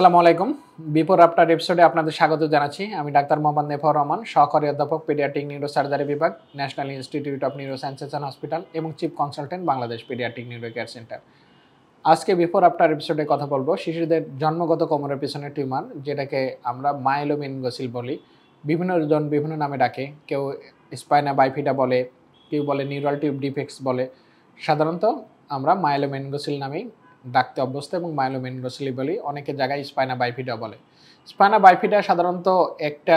আসসালামু আলাইকুম। Before after এপিসোডে আপনাদের স্বাগত জানাচ্ছি। আমি ডাক্তার মোহাম্মদ নেফর রহমান, সহকারী অধ্যাপক পেডিয়াট্রিক নিউরোসার্জারি বিভাগ, national institute of neurosciences and hospital এবং chief consultant Bangladesh paediatric neuro care centre. আজকে বিফোর আফটার এপিসোডে কথা বলবো শিশুদের জন্মগত কোমরের পিছনে টিউমার, যেটাকে আমরা মাইলোমেনিনগোসিল বলি। বিভিন্ন জন বিভিন্ন নামে ডাকে। কেউ স্পাইনা বাইফিডা বলে, কেউ বলে নিউরাল টিউব ডিফেক্টস বলে। সাধারণত আমরা মাইলোমেনিনগোসিল নামেই ডাকতে অভ্যস্ত এবং মাইলোমেনিনগোসিলি বলি। অনেকের জায়গায় স্পাইনা বাইফিডা বলে। স্পাইনা বাইফিডা সাধারণত একটা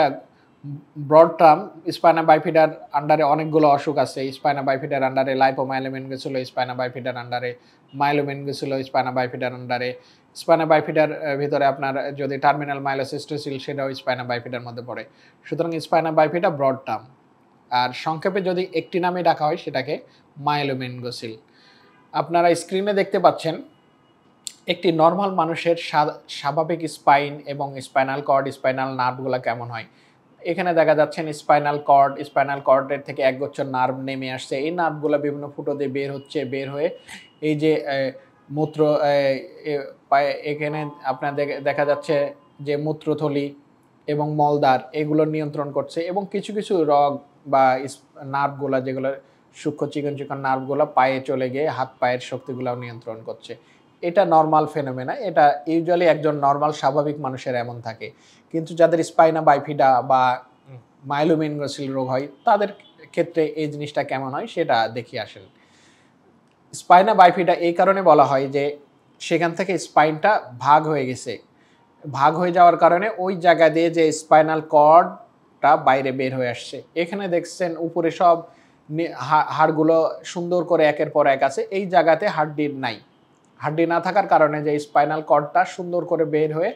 ব্রড টার্ম। স্পাইনা বাইফিডার আন্ডারে অনেকগুলো অসুখ আছে। স্পাইনা বাইফিডার আন্ডারে লাইপোমাইলোমেনিনগোসিল, স্পাইনা বাইফিডার আন্ডারে মাইলোমেনিনগোসিল, স্পাইনা বাইফিডার আন্ডারে স্পাইনা বাইফিডার ভিতরে আপনার যদি টার্মিনাল মাইলোসিস্টোসিল, সেটাও স্পাইনা বাইফিডার মধ্যে পড়ে। সুতরাং স্পাইনা বাইফিডা ব্রড টার্ম। আর সংক্ষেপে যদি একটি নামে ডাকা হয় সেটাকে মাইলোমেনিনগোসিল। আপনারা স্ক্রিনে দেখতে পাচ্ছেন একটি নর্মাল মানুষের স্বাভাবিক স্পাইন এবং স্পাইনাল কর্ড, স্পাইনাল নার্ভগুলো কেমন হয়। এখানে দেখা যাচ্ছেন স্পাইনাল কর্ডের থেকে একগুচ্ছ নার্ভ নেমে আসছে। এই নার্ভগুলো বিভিন্ন ফুটো দিয়ে বের হচ্ছে, বের হয়ে এই যে মূত্র, এখানে আপনার দেখা যাচ্ছে যে মূত্রথলি এবং মলদ্বার এগুলো নিয়ন্ত্রণ করছে, এবং কিছু কিছু রগ বা নার্ভগুলো, যেগুলো সূক্ষ্ম চিকন চিকন নার্ভগুলো পায়ে চলে গিয়ে হাত পায়ের শক্তিগুলোও নিয়ন্ত্রণ করছে। এটা নর্মাল ফেনোমেনা। এটা ইউজুয়ালি একজন নর্মাল স্বাভাবিক মানুষের এমন থাকে। কিন্তু যাদের স্পাইনা বাইফিডা বা মাইলোমেনিনগোসিল রোগ হয় তাদের ক্ষেত্রে এই জিনিসটা কেমন হয় সেটা দেখি আসেন। স্পাইনা বাইফিডা এই কারণে বলা হয় যে সেখান থেকে স্পাইনটা ভাগ হয়ে গেছে। ভাগ হয়ে যাওয়ার কারণে ওই জায়গা দিয়ে যে স্পাইনাল কর্ডটা বাইরে বের হয়ে আসছে। এখানে দেখছেন উপরে সব হাড়গুলো সুন্দর করে একের পর এক আছে। এই জায়গাতে হাড্ডি নাই। হাড্ডি না থাকার কারণে যে স্পাইনাল কর্ডটা সুন্দর করে বের হয়ে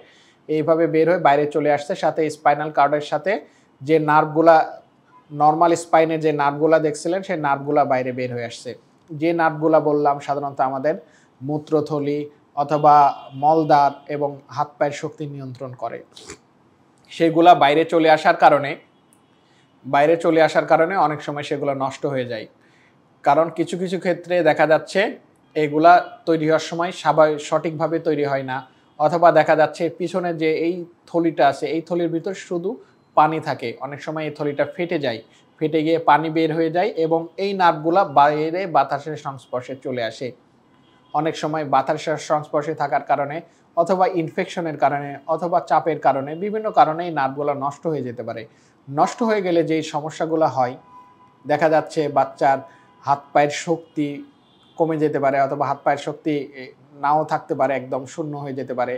এইভাবে বের হয়ে বাইরে চলে আসছে। সাথে স্পাইনাল কর্ডের সাথে যে নার্ভগুলা, নর্মাল স্পাইনের যে নার্ভগুলা দেখছিলেন সেই নার্ভগুলা বাইরে বের হয়ে আসছে। যে নার্ভগুলা বললাম সাধারণত আমাদের মূত্রথলি অথবা মলদ্বার এবং হাত পায়ের শক্তি নিয়ন্ত্রণ করে, সেগুলা বাইরে চলে আসার কারণে অনেক সময় সেগুলো নষ্ট হয়ে যায়। কারণ কিছু কিছু ক্ষেত্রে দেখা যাচ্ছে এগুলা তৈরি হওয়ার সময় সঠিকভাবে তৈরি হয় না, অথবা দেখা যাচ্ছে পিছনে যে এই থলিটা আছে এই থলির ভিতর শুধু পানি থাকে। অনেক সময় এই থলিটা ফেটে গিয়ে পানি বের হয়ে যায় এবং এই নার্ভগুলা বাইরে বাতাসের সংস্পর্শে চলে আসে। অনেক সময় বাতাসের সংস্পর্শে থাকার কারণে অথবা ইনফেকশনের কারণে অথবা চাপের কারণে, বিভিন্ন কারণে এই নার্ভগুলো নষ্ট হয়ে যেতে পারে। নষ্ট হয়ে গেলে যেই সমস্যাগুলো হয়, দেখা যাচ্ছে বাচ্চার হাত পায়ের শক্তি কমে যেতে পারে, অথবা হাত পায়ের শক্তি নাও থাকতে পারে, একদম শূন্য হয়ে যেতে পারে,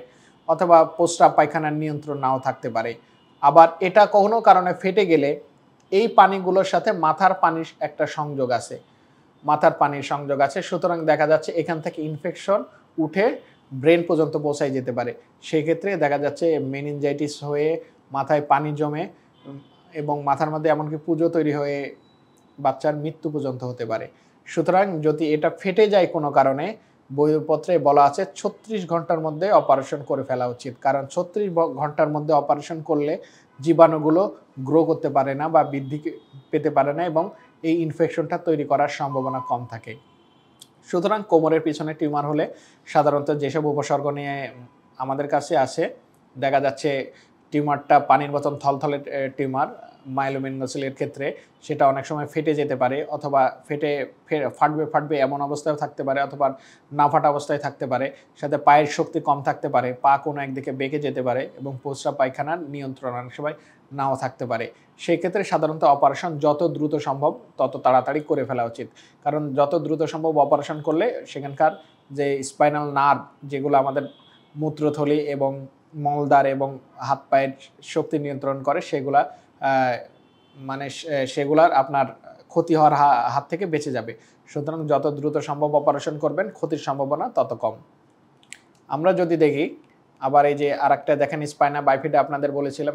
অথবা প্রস্রাব পায়খানার নিয়ন্ত্রণ নাও থাকতে পারে। আবার এটা কোনো কারণে ফেটে গেলে এই পানিগুলোর সাথে মাথার পানির একটা সংযোগ আছে, সুতরাং দেখা যাচ্ছে এখান থেকে ইনফেকশন উঠে ব্রেন পর্যন্ত পৌঁছায় যেতে পারে। সেই ক্ষেত্রে দেখা যাচ্ছে মেনিনজাইটিস হয়ে মাথায় পানি জমে এবং মাথার মধ্যে এমনকি পুজো তৈরি হয়ে বাচ্চার মৃত্যু পর্যন্ত হতে পারে। সুতরাং যদি এটা ফেটে যায় কোনো কারণে, বইপত্রে বলা আছে 36 ঘন্টার মধ্যে অপারেশন করে ফেলা উচিত। কারণ 36 ঘন্টার মধ্যে অপারেশন করলে জীবাণুগুলো গ্রো করতে পারে না বা বৃদ্ধি পেতে পারে না, এবং এই ইনফেকশনটা তৈরি করার সম্ভাবনা কম থাকে। সুতরাং কোমরের পিছনে টিউমার হলে সাধারণত যেসব উপসর্গ নিয়ে আমাদের কাছে আসে, দেখা যাচ্ছে টিউমারটা পানির মতন থলথলে টিউমার মাইলোমেনিনগোসিলের ক্ষেত্রে সেটা অনেক সময় ফেটে যেতে পারে, অথবা ফাটবে এমন অবস্থায় থাকতে পারে, অথবা না ফাটা অবস্থায় থাকতে পারে। সাথে পায়ের শক্তি কম থাকতে পারে, পা কোনো একদিকে বেঁকে যেতে পারে, এবং প্রস্রাব পায়খানার নিয়ন্ত্রণ অনেক সময় নাও থাকতে পারে। সেই ক্ষেত্রে সাধারণত অপারেশন যত দ্রুত সম্ভব তত তাড়াতাড়ি করে ফেলা উচিত। কারণ যত দ্রুত সম্ভব অপারেশন করলে সেখানকার যে স্পাইনাল নার্ভ, যেগুলো আমাদের মূত্রথলি এবং মলদ্বার এবং হাত পায়ের শক্তি নিয়ন্ত্রণ করে, সেগুলার আপনার ক্ষতি হওয়ার হাত থেকে বেঁচে যাবে। সুতরাং যত দ্রুত সম্ভব অপারেশন করবেন, ক্ষতির সম্ভাবনা তত কম। আমরা যদি দেখি আবার এই যে আরেকটা দেখেন স্পাইনা বাইফিডা, আপনাদের বলেছিলাম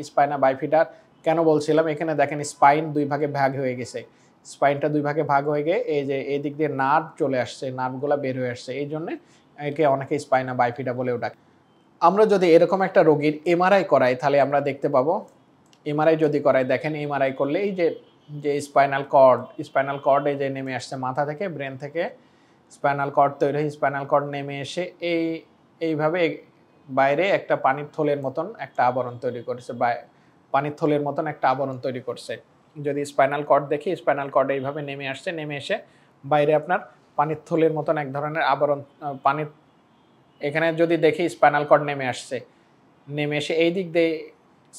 স্পাইনা বাইফিডার কেন বলছিলাম, এখানে দেখেন স্পাইন দুই ভাগে ভাগ হয়ে গেছে। স্পাইনটা দুই ভাগে ভাগ হয়ে গিয়ে এই যে এই দিক দিয়ে নার্ভ চলে আসছে, নার্ভগুলো বের হয়ে আসছে, এই জন্য একে অনেকে স্পাইনা বাইফিডা বলেও ডাকে। আমরা যদি এরকম একটা রোগীর এমআরআই করাই তাহলে আমরা দেখতে পাবো, এমআরআই যদি করাই, দেখেন এমআরআই করলে এই যে স্পাইনাল কর্ড এই যে নেমে আসছে মাথা থেকে, ব্রেন থেকে স্পাইনাল কর্ড তৈরি হয়ে স্পাইনাল কর্ড নেমে এসে এইভাবে বাইরে একটা পানির থলের মতন একটা আবরণ তৈরি করেছে, পানির থলের মতন একটা আবরণ তৈরি করছে। যদি স্পাইনাল কর্ড দেখি, স্পাইনাল কর্ড এইভাবে নেমে আসছে, নেমে এসে বাইরে আপনার পানির থলের মতন এক ধরনের আবরণ, পানির, এখানে যদি দেখি স্পাইনাল কর্ড নেমে আসছে, নেমে এসে এই দিক দিয়ে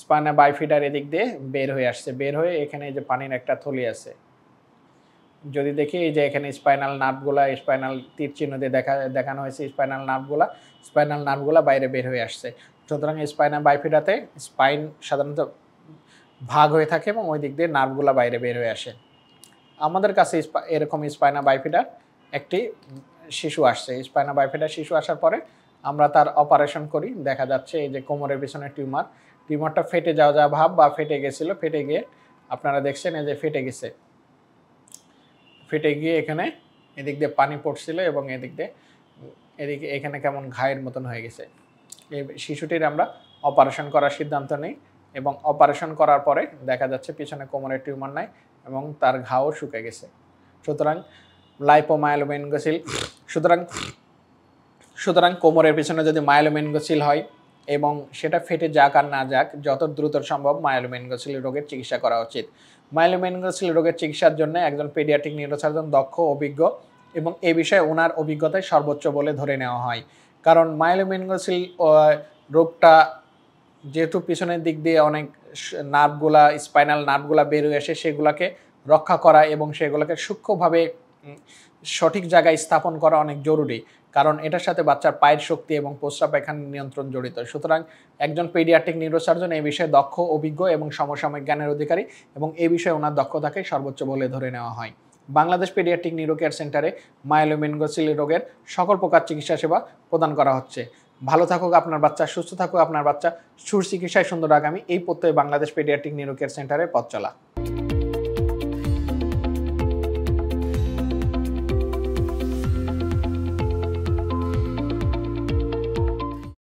স্পাইনা বাইফিডার এদিক দিয়ে বের হয়ে আসছে, বের হয়ে এখানে যে পানির একটা থলি আছে, যদি দেখি এই যে এখানে স্পাইনাল নার্ভগুলা, স্পাইনাল তীর চিহ্ন দিয়ে দেখানো হয়েছে স্পাইনাল নার্ভগুলা বাইরে বের হয়ে আসছে। সুতরাং স্পাইনা বাইফিডাতে স্পাইন সাধারণত ভাগ হয়ে থাকে এবং ওই দিক দিয়ে নার্ভগুলা বাইরে বের হয়ে আসে। আমাদের কাছে এরকম স্পাইনা বাইফিডার একটি শিশু আসছে। স্পাইনা বাইফিডার শিশু আসার পরে আমরা তার অপারেশন করি। দেখা যাচ্ছে এই যে কোমরের পিছনে টিউমারটা ফেটে যাওয়া ভাব বা ফেটে গেছিল, ফেটে গিয়ে আপনারা দেখছেন এই যে ফেটে গেছে, ফেটে গিয়ে এখানে এদিক দিয়ে পানি পড়ছিল এবং এদিকে এখানে কেমন ঘায়ের মতন হয়ে গেছে। এই শিশুটির আমরা অপারেশন করার সিদ্ধান্ত নিই এবং অপারেশন করার পরে দেখা যাচ্ছে পিছনে কোমরের টিউমার নাই এবং তার ঘাও শুকে গেছে। সুতরাং লাইপোমায়োলোমেনিনগোসিল, সুতরাং কোমরের পিছনে যদি মায়োলোমেনিনগোসিল হয় এবং সেটা ফেটে যাক আর না যাক, যত দ্রুত সম্ভব মায়োলোমেনিনগোসিল রোগের চিকিৎসা করা উচিত। মায়োলোমেনিনগোসিল রোগের চিকিৎসার জন্য একজন পেডিয়াট্রিক নিউরোসার্জন দক্ষ, অভিজ্ঞ এবং এ বিষয়ে ওনার অভিজ্ঞতাই সর্বোচ্চ বলে ধরে নেওয়া হয়। কারণ মায়োলোমেনিনগোসিল রোগটা যেহেতু পিছনের দিক দিয়ে অনেক নার্ভগুলা, স্পাইনাল নার্ভগুলা বের হয়ে আসে, সেগুলোকে রক্ষা করা এবং সেগুলোকে সূক্ষ্মভাবে সঠিক জায়গায় স্থাপন করা অনেক জরুরি, কারণ এটার সাথে বাচ্চার পায়ের শক্তি এবং প্রস্রাব পায়খানার নিয়ন্ত্রণ জড়িত। সুতরাং একজন পেডিয়াট্রিক নিউরোসার্জন এই বিষয়ে দক্ষ, অভিজ্ঞ এবং সমসাময়িক জ্ঞানের অধিকারী এবং এই বিষয়ে ওনার দক্ষতাকে সর্বোচ্চ বলে ধরে নেওয়া হয়। বাংলাদেশ পেডিয়াট্রিক নিউরো কেয়ার সেন্টারে মায়োলোমেনিনগোসিল রোগের সকল প্রকার চিকিৎসা সেবা প্রদান করা হচ্ছে। ভালো থাকুক আপনার বাচ্চা, সুস্থ থাকুক আপনার বাচ্চা, সুচিকিৎসায় সুন্দর আগামী, এই প্রত্যয়ে বাংলাদেশ পেডিয়াট্রিক নিউরো কেয়ার সেন্টারের পথ চলা।